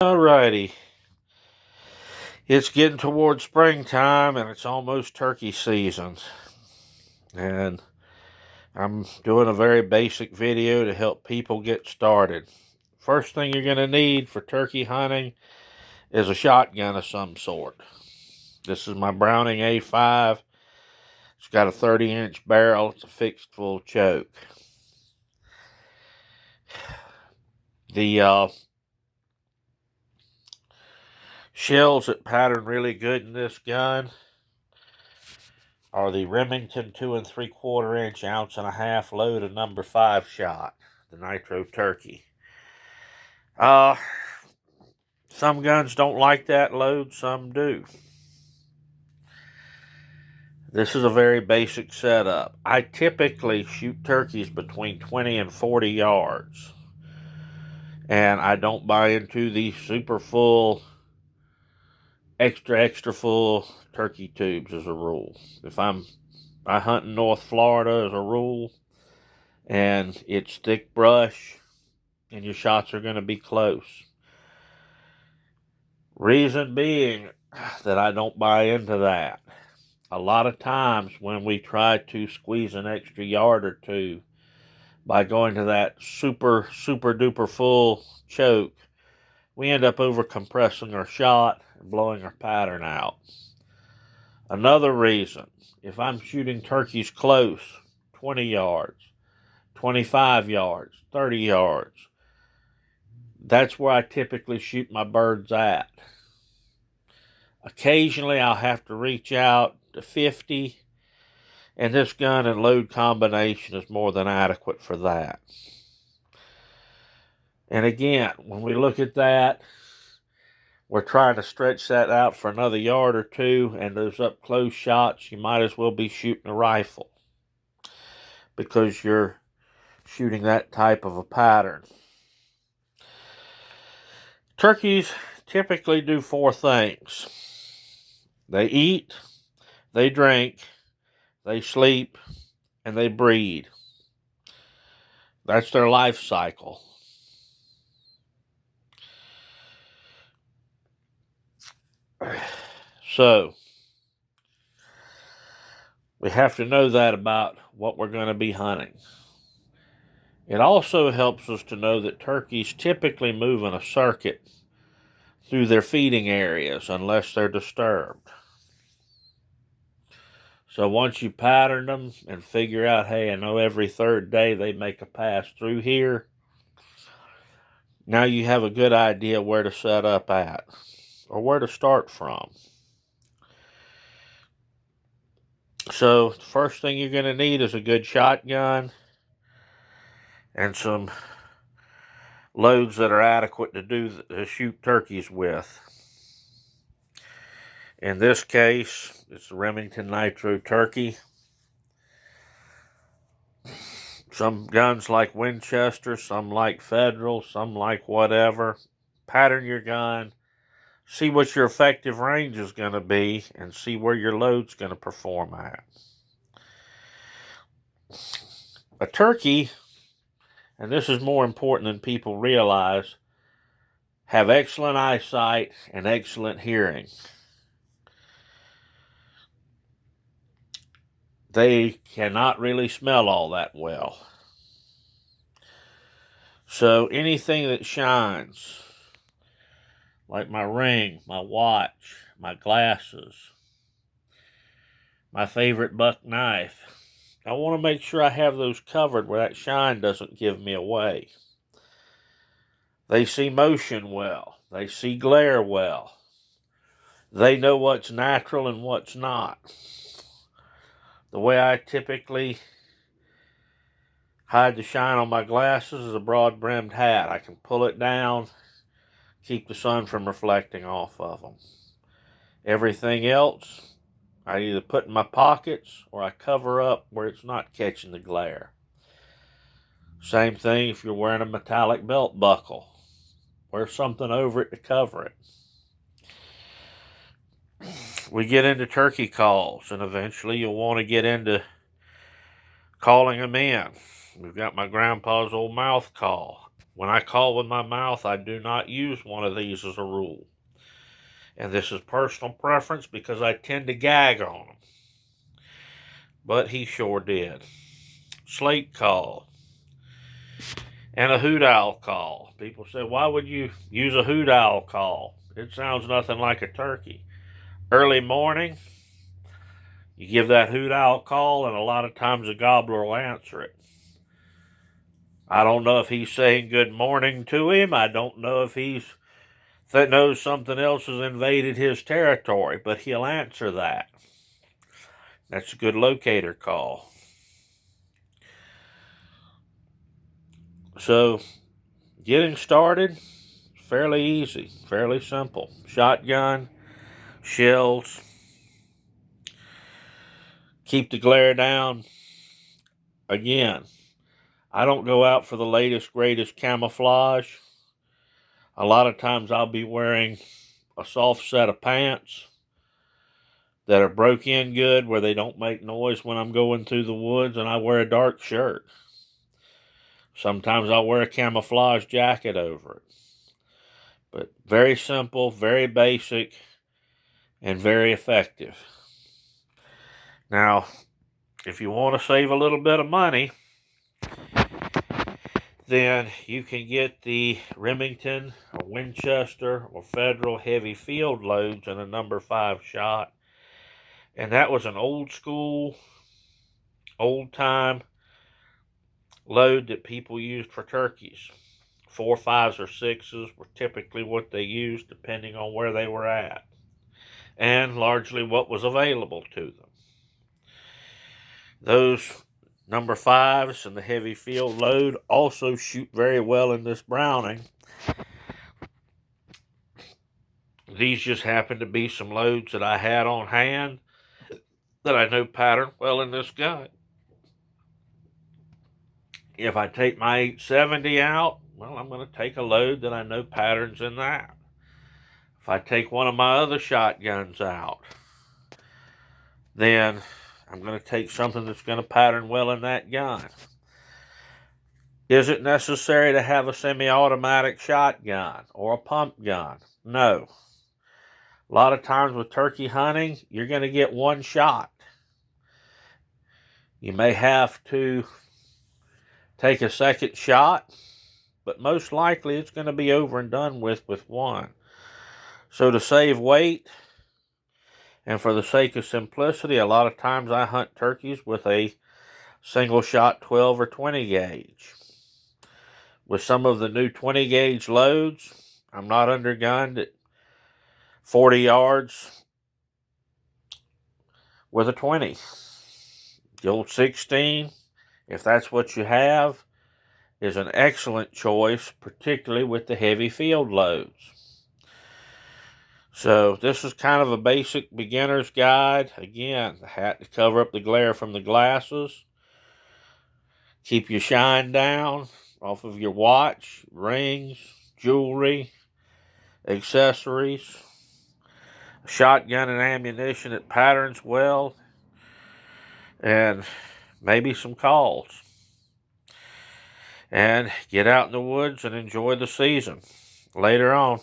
Alrighty, it's getting towards springtime and it's almost turkey season. And I'm doing a very basic video to help people get started. First thing you're going to need for turkey hunting is a shotgun of some sort. This is my Browning A5. It's got a 30-inch barrel. It's a fixed full choke. The shells that pattern really good in this gun are the Remington 2 3/4 inch ounce and a half load of number 5 shot, the Nitro Turkey. Some guns don't like that load, some do. This is a very basic setup. I typically shoot turkeys between 20 and 40 yards. And I don't buy into the super full, extra full turkey tubes as a rule. I hunt in North Florida as a rule, and it's thick brush, and your shots are going to be close. Reason being that I don't buy into that. A lot of times when we try to squeeze an extra yard or two by going to that super duper full choke, we end up over compressing our shot and blowing our pattern out. Another reason, if I'm shooting turkeys close, 20 yards, 25 yards, 30 yards, that's where I typically shoot my birds at. Occasionally I'll have to reach out to 50, and this gun and load combination is more than adequate for that. And again, when we look at that, we're trying to stretch that out for another yard or two, and those up close shots, you might as well be shooting a rifle because you're shooting that type of a pattern. Turkeys typically do 4 things. They eat, they drink, they sleep, and they breed. That's their life cycle. So, we have to know that about what we're going to be hunting. It also helps us to know that turkeys typically move in a circuit through their feeding areas unless they're disturbed. So once you pattern them and figure out, hey, I know every third day they make a pass through here, now you have a good idea where to set up at or where to start from. So the first thing you're going to need is a good shotgun and some loads that are adequate to shoot turkeys with. In this case, it's the Remington Nitro Turkey. Some guns like Winchester, some like Federal, some like whatever. Pattern your gun, see what your effective range is going to be, and see where your load's going to perform at. A turkey, and this is more important than people realize, have excellent eyesight and excellent hearing. They cannot really smell all that well. So anything that shines, like my ring, my watch, my glasses, my favorite buck knife, I want to make sure I have those covered where that shine doesn't give me away. They see motion well. They see glare well. They know what's natural and what's not. The way I typically hide the shine on my glasses is a broad-brimmed hat. I can pull it down, keep the sun from reflecting off of them. Everything else, I either put in my pockets or I cover up where it's not catching the glare. Same thing if you're wearing a metallic belt buckle. Wear something over it to cover it. We get into turkey calls, and eventually you'll want to get into calling them in. We've got my grandpa's old mouth call. When I call with my mouth, I do not use one of these as a rule. And this is personal preference because I tend to gag on them. But he sure did. Slate call and a hoot owl call. People say, why would you use a hoot owl call? It sounds nothing like a turkey. Early morning, you give that hoot owl call, and a lot of times the gobbler will answer it. I don't know if he's saying good morning to him. I don't know if that knows something else has invaded his territory, but he'll answer that. That's a good locator call. So, getting started, fairly easy, fairly simple. Shotgun, shells, keep the glare down. Again, I don't go out for the latest, greatest camouflage. A lot of times I'll be wearing a soft set of pants that are broke in good where they don't make noise when I'm going through the woods, and I wear a dark shirt. Sometimes I'll wear a camouflage jacket over it. But very simple, very basic, and very effective. Now, if you want to save a little bit of money, then you can get the Remington or Winchester or Federal heavy field loads in a number 5 shot. And that was an old school, old time load that people used for turkeys. 4, 5s, or 6s were typically what they used depending on where they were at, and largely what was available to them. Those number 5s and the heavy field load also shoot very well in this Browning. These just happen to be some loads that I had on hand that I know pattern well in this gun. If I take my 870 out, well, I'm going to take a load that I know patterns in that. If I take one of my other shotguns out, then I'm going to take something that's going to pattern well in that gun. Is it necessary to have a semi-automatic shotgun or a pump gun? No. A lot of times with turkey hunting, you're going to get one shot. You may have to take a second shot, but most likely it's going to be over and done with one. So to save weight and for the sake of simplicity, a lot of times I hunt turkeys with a single shot 12 or 20 gauge. With some of the new 20 gauge loads, I'm not undergunned at 40 yards with a 20. The old 16, if that's what you have, is an excellent choice, particularly with the heavy field loads. So this is kind of a basic beginner's guide. Again, the hat to cover up the glare from the glasses. Keep your shine down off of your watch, rings, jewelry, accessories. A shotgun and ammunition that patterns well. And maybe some calls. And get out in the woods and enjoy the season. Later on.